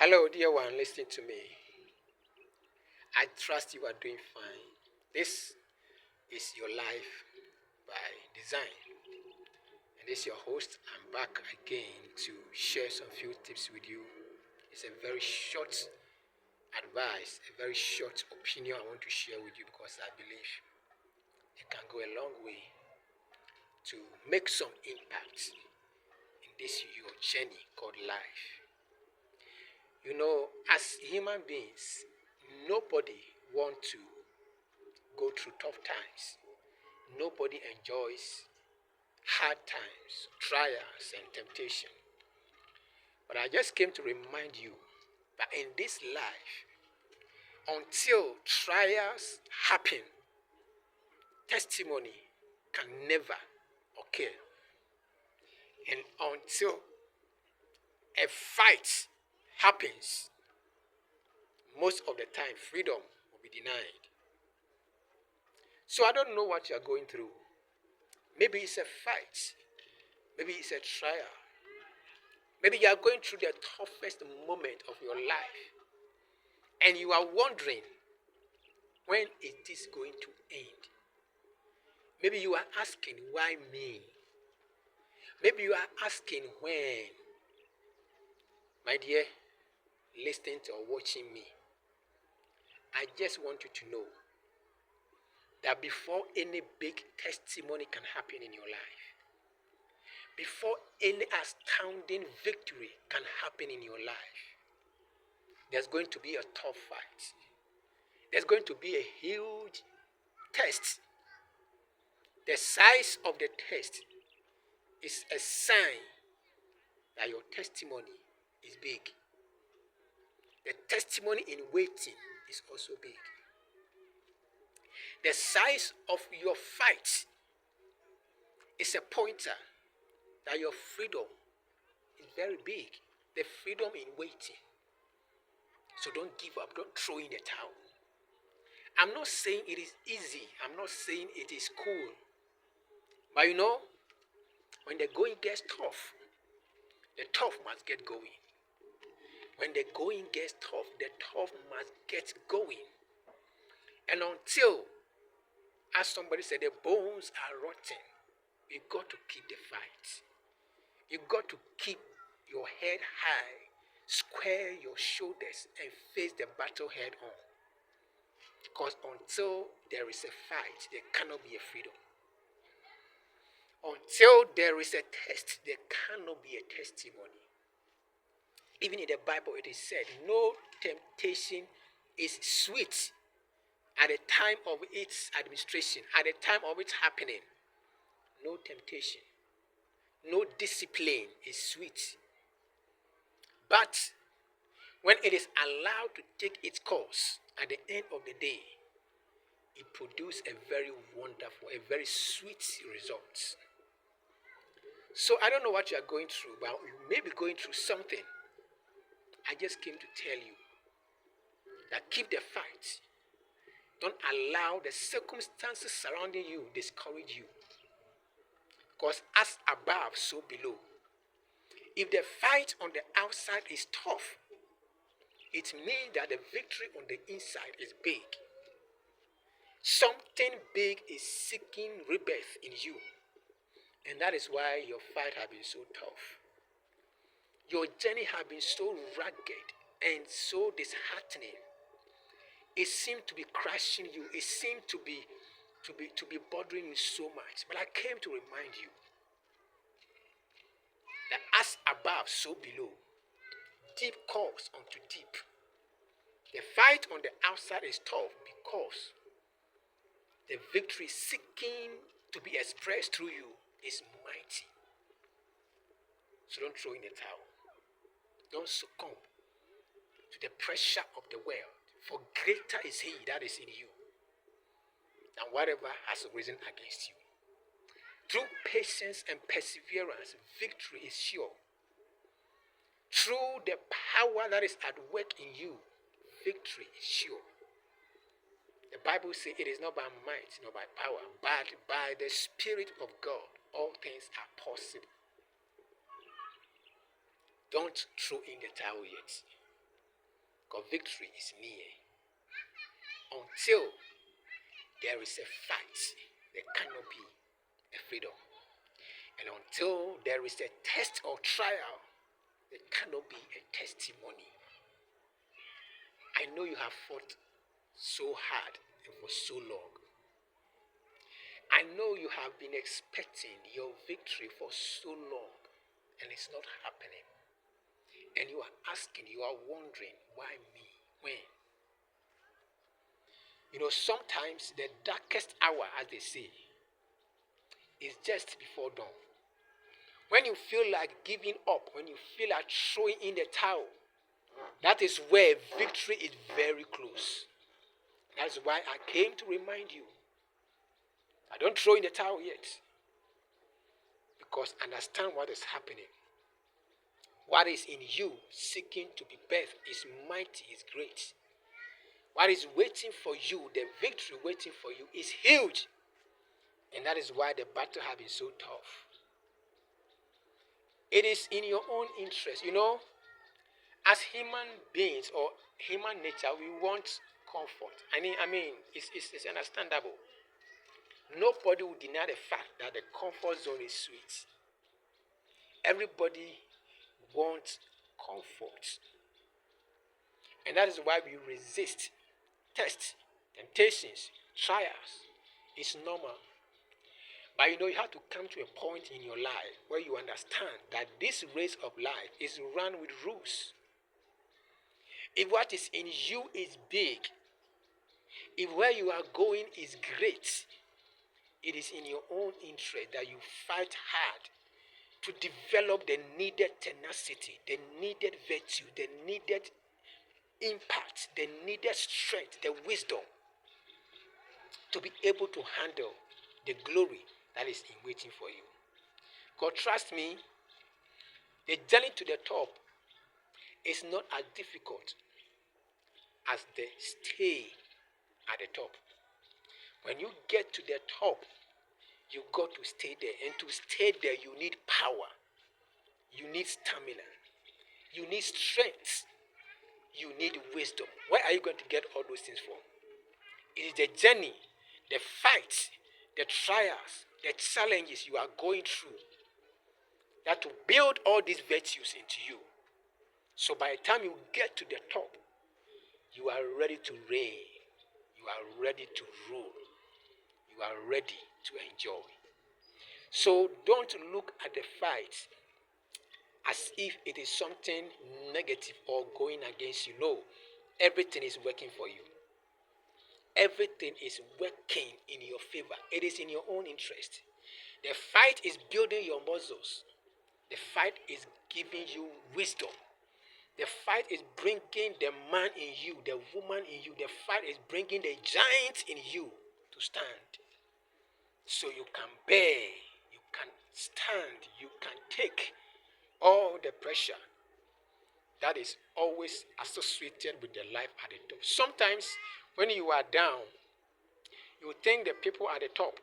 Hello, dear one, listening to me. I trust you are doing fine. This is your life by design. And this is your host. I'm back again to share some few tips with you. It's a very short advice, a very short opinion I want to share with you because I believe it can go a long way to make some impact in this your journey called life. You know, as human beings, nobody want to go through tough times. Nobody enjoys hard times, trials, and temptation. But I just came to remind you that in this life, until trials happen, testimony can never occur. And until a fight happens, most of the time freedom will be denied. So I don't know what you're going through. Maybe it's a fight. Maybe it's a trial. Maybe you are going through the toughest moment of your life. And you are wondering when it is going to end. Maybe you are asking, why me? Maybe you are asking when. My dear, listening to or watching me, I just want you to know that before any big testimony can happen in your life, before any astounding victory can happen in your life, there's going to be a tough fight. There's going to be a huge test. The size of the test is a sign that your testimony is big. The testimony in waiting is also big. The size of your fight is a pointer that your freedom is very big. The freedom in waiting. So don't give up. Don't throw in the towel. I'm not saying it is easy. I'm not saying it is cool. But you know, when the going gets tough, the tough must get going. When the going gets tough, the tough must get going. And until, as somebody said, the bones are rotten, you got to keep the fight. You got to keep your head high, square your shoulders, and face the battle head on. Because until there is a fight, there cannot be a freedom. Until there is a test, there cannot be a testimony. Even in the Bible, it is said, no temptation is sweet at the time of its administration, at the time of its happening. No temptation, no discipline is sweet. But when it is allowed to take its course, at the end of the day, it produces a very wonderful, a very sweet result. So I don't know what you are going through, but you may be going through something. I just came to tell you that keep the fight. Don't allow the circumstances surrounding you discourage you. Because as above, so below. If the fight on the outside is tough, it means that the victory on the inside is big. Something big is seeking rebirth in you. And that is why your fight has been so tough. Your journey has been so rugged and so disheartening. It seemed to be crushing you. It seemed to be bothering you so much. But I came to remind you that as above, so below. Deep calls unto deep. The fight on the outside is tough because the victory seeking to be expressed through you is mighty. So don't throw in the towel. Don't succumb to the pressure of the world. For greater is he that is in you than whatever has risen against you. Through patience and perseverance, victory is sure. Through the power that is at work in you, victory is sure. The Bible says it is not by might, nor by power, but by the Spirit of God, all things are possible. Don't throw in the towel yet. because victory is near. Until there is a fight, there cannot be a freedom. And until there is a test or trial, there cannot be a testimony. I know you have fought so hard and for so long. I know you have been expecting your victory for so long and it's not happening. And you are asking, you are wondering, why me? When? You know, sometimes the darkest hour, as they say, is just before dawn. When you feel like giving up, when you feel like throwing in the towel, that is where victory is very close. That's why I came to remind you. I don't throw in the towel yet. Because understand what is happening. What is in you seeking to be birthed is mighty, is great. What is waiting for you, the victory waiting for you, is huge. And that is why the battle has been so tough. It is in your own interest. You know, as human beings or human nature, we want comfort. I mean, it's understandable. Nobody will deny the fact that the comfort zone is sweet. Everybody wants comfort. And that is why we resist tests, temptations, trials. It's normal. But you know, you have to come to a point in your life where you understand that this race of life is run with rules. If what is in you is big, if where you are going is great, it is in your own interest that you fight hard to develop the needed tenacity, the needed virtue, the needed impact, the needed strength, the wisdom to be able to handle the glory that is in waiting for you. God, trust me, the journey to the top is not as difficult as the stay at the top. When you get to the top, you got to stay there. And to stay there, you need power. You need stamina. You need strength. You need wisdom. Where are you going to get all those things from? It is the journey, the fights, the trials, the challenges you are going through that to build all these virtues into you. So by the time you get to the top, you are ready to reign. You are ready to rule. You are ready to enjoy. So don't look at the fight as if it is something negative or going against you. No, everything is working for you. Everything is working in your favor. It is in your own interest. The fight is building your muscles. The fight is giving you wisdom. The fight is bringing the man in you, the woman in you. The fight is bringing the giant in you to stand. So you can bear, you can stand, you can take all the pressure that is always associated with the life at the top. Sometimes when you are down, you think the people at the top,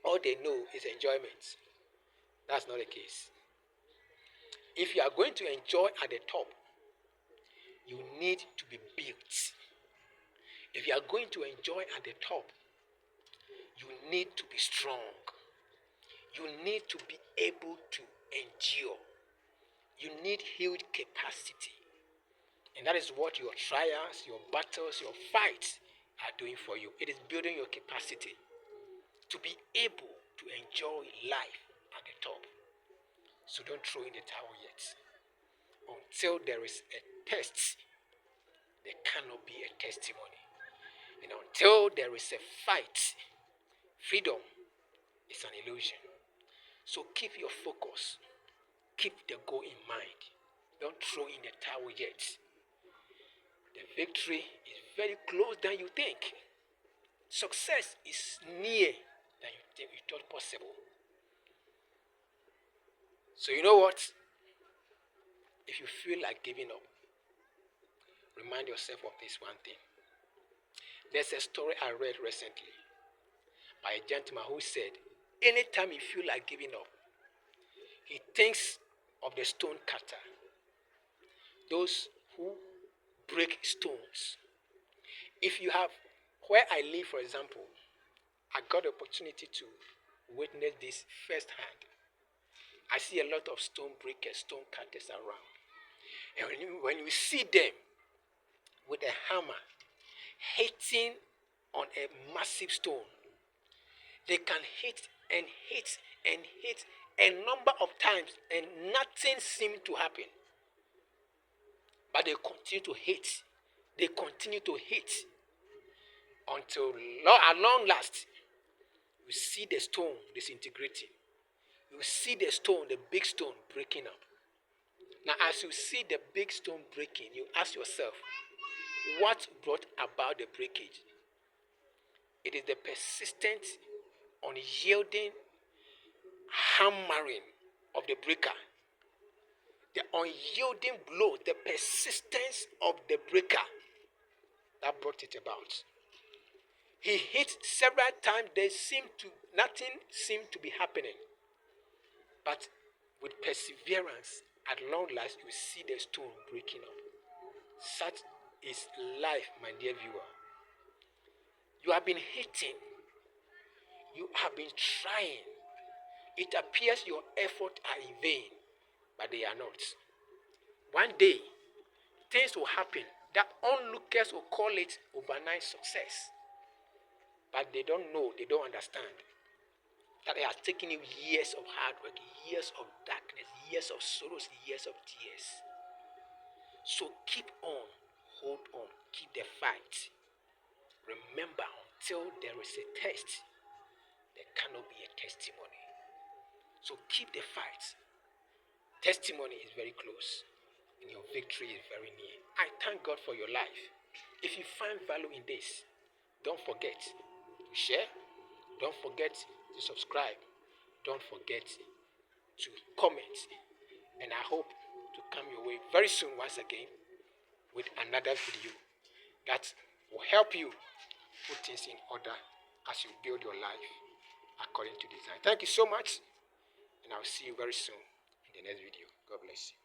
all they know is enjoyment. That's not the case. If you are going to enjoy at the top, you need to be built. If you are going to enjoy at the top, you need to be strong. You need to be able to endure. You need huge capacity. And that is what your trials, your battles, your fights are doing for you. It is building your capacity to be able to enjoy life at the top. So don't throw in the towel yet. Until there is a test, there cannot be a testimony. And until there is a fight, freedom is an illusion. So keep your focus. Keep the goal in mind. Don't throw in the towel yet. The victory is very close than you think. Success is near than you thought possible. So you know what? If you feel like giving up, remind yourself of this one thing. There's a story I read recently by a gentleman who said, anytime you feel like giving up, he thinks of the stone cutter. Those who break stones. If you have, where I live, for example, I got the opportunity to witness this firsthand. I see a lot of stone breakers, stone cutters around. And when you see them with a hammer hitting on a massive stone, they can hit and hit and hit a number of times and nothing seems to happen. But they continue to hit. They continue to hit until at long last, you see the stone disintegrating. You see the stone, the big stone breaking up. Now, as you see the big stone breaking, you ask yourself, what brought about the breakage? It is the persistent, unyielding hammering of the breaker. The unyielding blow, the persistence of the breaker that brought it about. He hit several times, nothing seemed to be happening. But with perseverance, at long last, you see the stone breaking up. Such is life, my dear viewer. You have been hitting. You have been trying. It appears your efforts are in vain, but they are not. One day, things will happen that onlookers will call it overnight success. But they don't know, they don't understand that it has taken you years of hard work, years of darkness, years of sorrows, years of tears. So keep on, hold on, keep the fight. Remember, until there is a test, there cannot be a testimony. So keep the fight. Testimony is very close, and your victory is very near. I thank God for your life. If you find value in this, don't forget to share. Don't forget to subscribe. Don't forget to comment. And I hope to come your way very soon once again with another video that will help you put things in order as you build your life according to design. Thank you so much, and I'll see you very soon in the next video. God bless you.